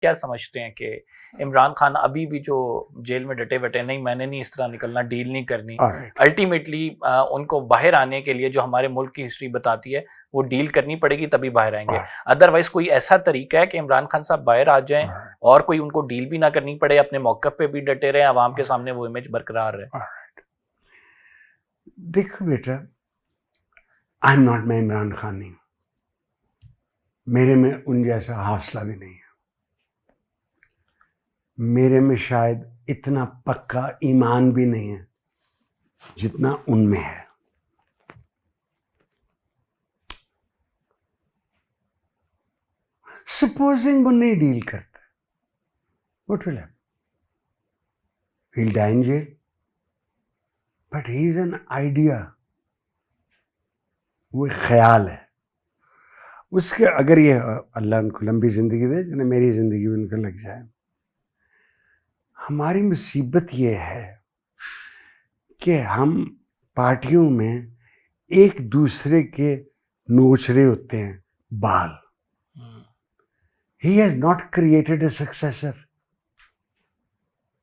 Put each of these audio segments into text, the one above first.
क्या समझते हैं कि इमरान खान अभी भी जो जेल में डटे बैठे, नहीं मैंने नहीं इस तरह निकलना, डील नहीं करनी, अल्टीमेटली उनको बाहर आने के लिए जो हमारे मुल्क की हिस्ट्री बताती है वो डील करनी पड़ेगी तभी बाहर आएंगे, अदरवाइज कोई ऐसा तरीका है कि इमरान खान साहब बाहर आ जाएं और कोई उनको डील भी ना करनी पड़े, अपने मौक़िफ़ पे भी डटे रहे, आवाम के सामने वो इमेज बरकरार रहे? देखो बेटा, आई एम नॉट, मैं इमरान खान नहीं हूं, मेरे में उन जैसा हौसला भी नहीं है, मेरे में शायद इतना पक्का ईमान भी नहीं है जितना उनमें है। सपोजिंग वो नहीं डील करते, what will happen? He'll die in jail, but he is an idea, वो एक ख्याल है उसके। अगर ये अल्लाह उनको लंबी ज़िंदगी दे, जिन्हें मेरी ज़िंदगी में उनको लग जाए। हमारी मुसीबत ये है कि हम पार्टियों में एक दूसरे के नोच रहे होते हैं बाल। He has not created a successor,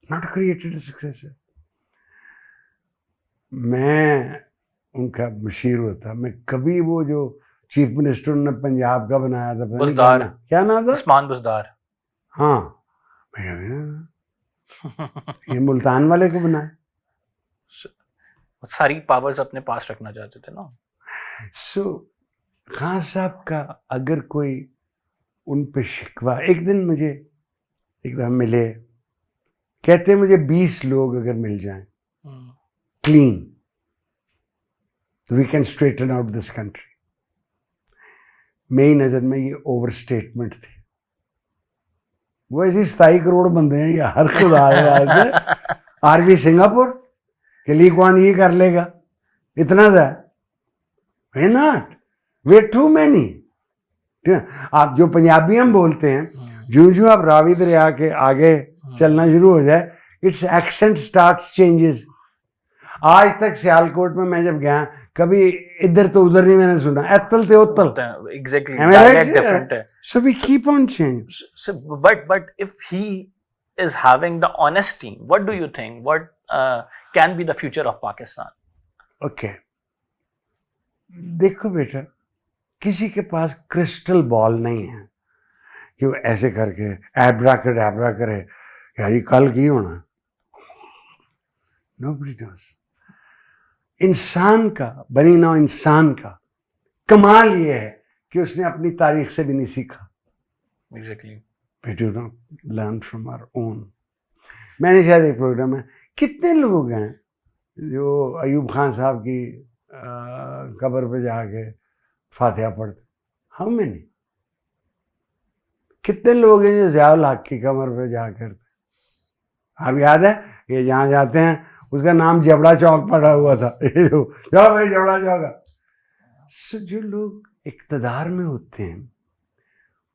not created a successor. मैं उनका मुशीर होता, मैं कभी वो जो चीफ मिनिस्टर ने पंजाब का बनाया था, बुज़दार, क्या नाम था? उस्मान बुज़दार। हाँ, ये मुल्तान वाले को बनाया। सारी पावर्स अपने पास रखना चाहते थे ना। खान साहब का अगर कोई उन पे शिकवा, एक दिन मुझे एकदम मिले, कहते मुझे 20 लोग अगर मिल जाएं क्लीन, तो we can straighten out this country. मेरी नज़र में ये ओवर स्टेटमेंट थी। वो ऐसे 27 करोड़ बंदे हैं यार, खुदा आरवी सिंगापुर के ली कौन ये कर लेगा इतना सा? वे नॉट, वे टू मैनी। आप जो पंजाबी हम बोलते हैं, जो जो आप रावी दरिया के आगे चलना शुरू हो जाए, इट्स एक्सेंट स्टार्ट्स चेंजेस। आज तक सियालकोट में मैं जब गया, कभी इधर तो उधर नहीं मैंने सुना, एत्तल ते उत्तल। Exactly, dialect different है। So we keep on changing. So, but if he is having the honesty, what do you think? What can be the future of Pakistan? Okay. देखो बेटा, किसी के पास क्रिस्टल बॉल नहीं है कि वो ऐसे करके एब्राकैडाब्रा करे या ये कल की होना। Nobody knows. इंसान का, बनी नौ इंसान का कमाल ये है कि उसने अपनी तारीख से भी नहीं सीखा। Exactly. We do not learn from our own. मैंने शायद एक प्रोग्राम में, कितने लोग हैं जो अयूब खान साहब की कब्र पे जाके फातिहा पढ़ते? How many? कितने लोग हैं जो ज़ियाउल हक की कब्र पे जा करते? आप याद है ये जहाँ जाते हैं उसका नाम जबड़ा चौक पड़ा हुआ था, चलो भाई जबड़ा चौक। जो लोग इक़्तिदार में होते हैं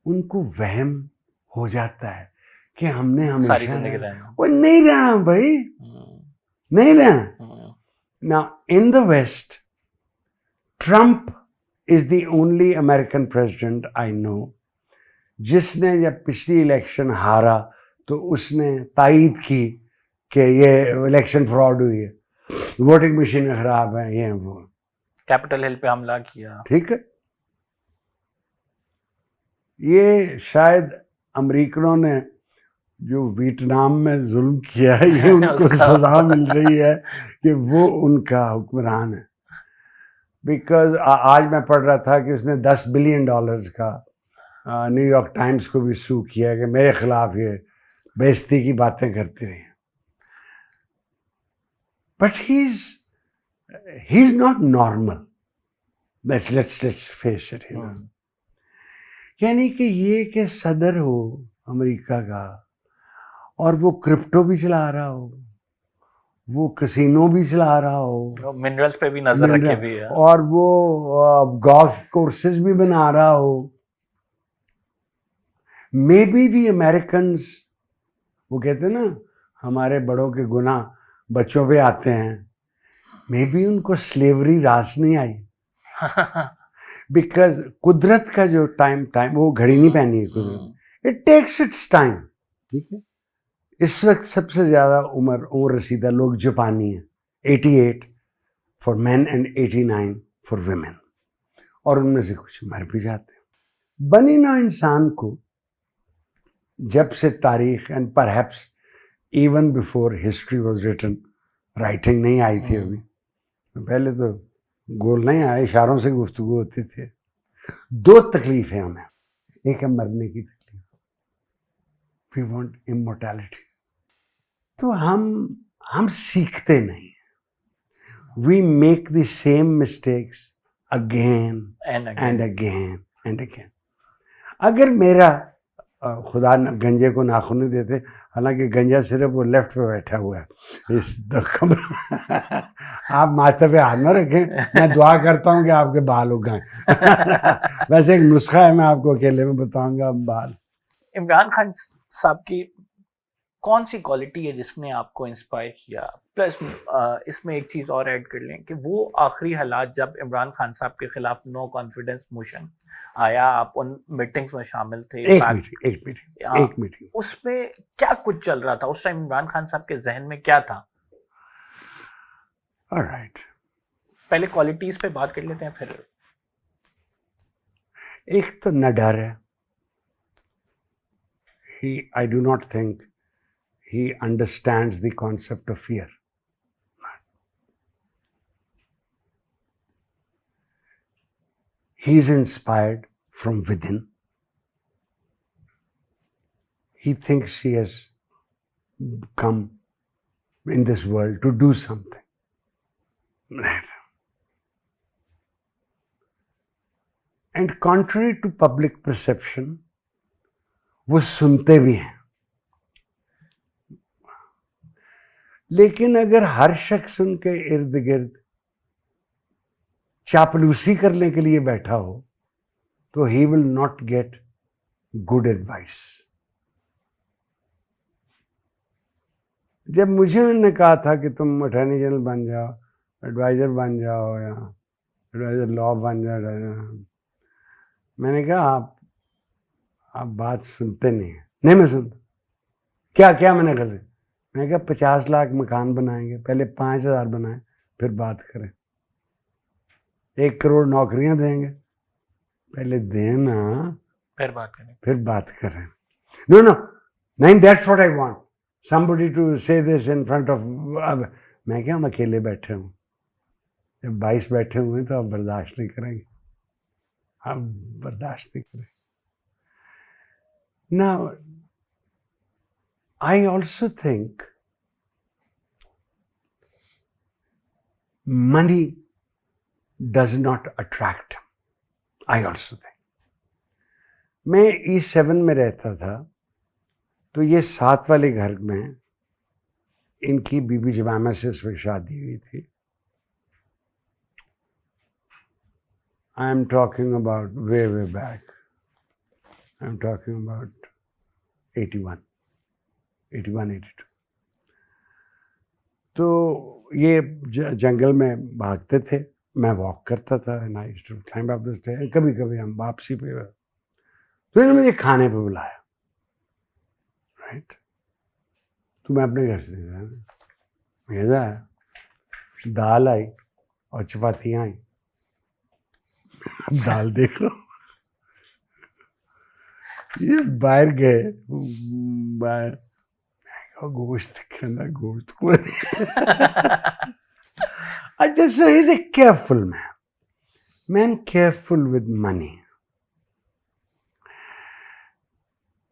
उनको वहम हो जाता है कि हमने हमेशा वो नहीं रहना भाई, नहीं रहना। Now in the West, Trump is the only American president I know जिसने जब पिछली इलेक्शन हारा तो उसने तायीद की कि ये इलेक्शन फ्रॉड हुई है, वोटिंग मशीनें खराब हैं, ये वो। कैपिटल हिल पे हमला किया, ठीक है। ये शायद अमेरिकनों ने जो वियतनाम में जुल्म किया है, ये उनको सजा मिल रही है कि वो उनका हुक्मरान है। बिकॉज आज मैं पढ़ रहा था कि उसने $10 बिलियन का न्यूयॉर्क टाइम्स को भी सू किया कि मेरे खिलाफ ये बेइज्जती की बातें करती रही। But he is not normal, let's face it. यानी कि ये कि सदर हो अमेरिका का और वो क्रिप्टो भी चला रहा हो, वो कैसीनो भी चला रहा हो, मिनरल्स पे भी नजर रखे भी है, और वो गोल्फ कोर्सेज भी बना रहा हो। मे बी दी अमेरिकन्स, वो कहते हैं ना हमारे बड़ों के गुनाह बच्चों पे आते हैं, मे बी उनको स्लेवरी रास नहीं आई। बिकॉज कुदरत का जो टाइम वो घड़ी नहीं पहनी है कुदरत, इट टेक्स इट्स टाइम, ठीक है। इस वक्त सबसे ज़्यादा उम्र रसीदा लोग जापानी हैं, 88 for man and 89 for women, और उनमें से कुछ मर भी जाते हैं। बनी नौ इंसान को जब से तारीख and perhaps even before history was written, writing नहीं आई थी अभी, पहले तो गोल नहीं आए, इशारों से गुफ्तगू होती थी। दो तकलीफ है हमें, एक है मरने की तकलीफ, वी वांट इमोर्टैलिटी। तो हम सीखते नहीं, we make the same mistakes again and again and again. अगर मेरा खुदा गंजे को नाखून नहीं देते, हालांकि गंजा सिर्फ वो लेफ्ट पे बैठा हुआ है इस कमरे आप माथे पे हाथ न रखें, मैं दुआ करता हूँ कि आपके बाल उग गए वैसे एक नुस्खा है, मैं आपको अकेले में बताऊंगा बाल। इमरान खान साहब की कौन सी क्वालिटी है जिसने आपको इंस्पायर किया? प्लस इसमें एक चीज़ और ऐड कर लें कि वो आखिरी हालात जब इमरान खान साहब के खिलाफ नो कॉन्फिडेंस मोशन आया, आप उन मीटिंग्स में शामिल थे। एक मीटिंग उसमें क्या कुछ चल रहा था उस टाइम, इमरान खान साहब के जहन में क्या था? ऑलराइट, पहले क्वालिटीज पे बात कर लेते हैं फिर। एक तो न डर है, I do not think he understands the concept of fear. He is inspired from within. He thinks he has come in this world to do something. Right. And contrary to public perception, वो सुनते भी हैं। लेकिन अगर हर शख्स उनके इर्द गिर्द चापलूसी करने के लिए बैठा हो तो he will not get good advice. जब मुझे उन्होंने कहा था कि तुम अटॉर्नी जनरल बन जाओ, एडवाइज़र बन जाओ या एडवाइज़र लॉ बन जाओ, मैंने कहा आप बात सुनते नहीं मैं सुनता। क्या मैंने कर दिया? मैंने कहा 50 लाख मकान बनाएंगे, पहले 5,000 बनाएं फिर बात करें। 1 करोड़ नौकरियां देंगे, पहले देना फिर बात करें। नो नहीं, that's what I want somebody to say this in front of। मैं क्या, हम अकेले बैठे हूँ, जब 22 बैठे हुए हैं तो आप बर्दाश्त नहीं करेंगे, हम बर्दाश्त नहीं करेंगे। Now, I also think money does not attract him. I also think. मैं E7 में रहता था, तो ये 7 वाले घर में इनकी बीबी जमामा से उस वक्त शादी हुई थी। I am talking about way back. I am talking about 81, 82। तो ये जंगल में भागते थे, मैं वॉक करता था, nice to climb up the stair. कभी कभी हम वापसी पे, तो इन्होंने मुझे खाने पे बुलाया, राइट। तो मैं अपने घर से गया, मेज़ा आया, दाल आई और चपातियाँ आई। दाल देख रहा हूँ, ये बाहर गए, बाहर गोश्त कहना, गोश्त को अच्छा। So he is a careful man careful with money.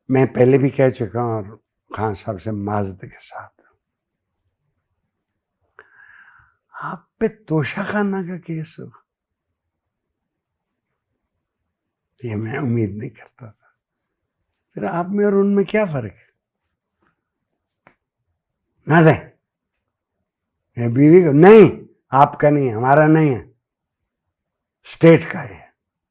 मैं पहले भी कह चुका हूँ और खान साहब से माजद के साथ, आप पे तोशाखाना का केस हो, ये मैं उम्मीद नहीं करता था। फिर आप में और उनमें क्या फर्क है? ना दे बीवी को, नहीं आपका नहीं है, हमारा नहीं है, स्टेट का है।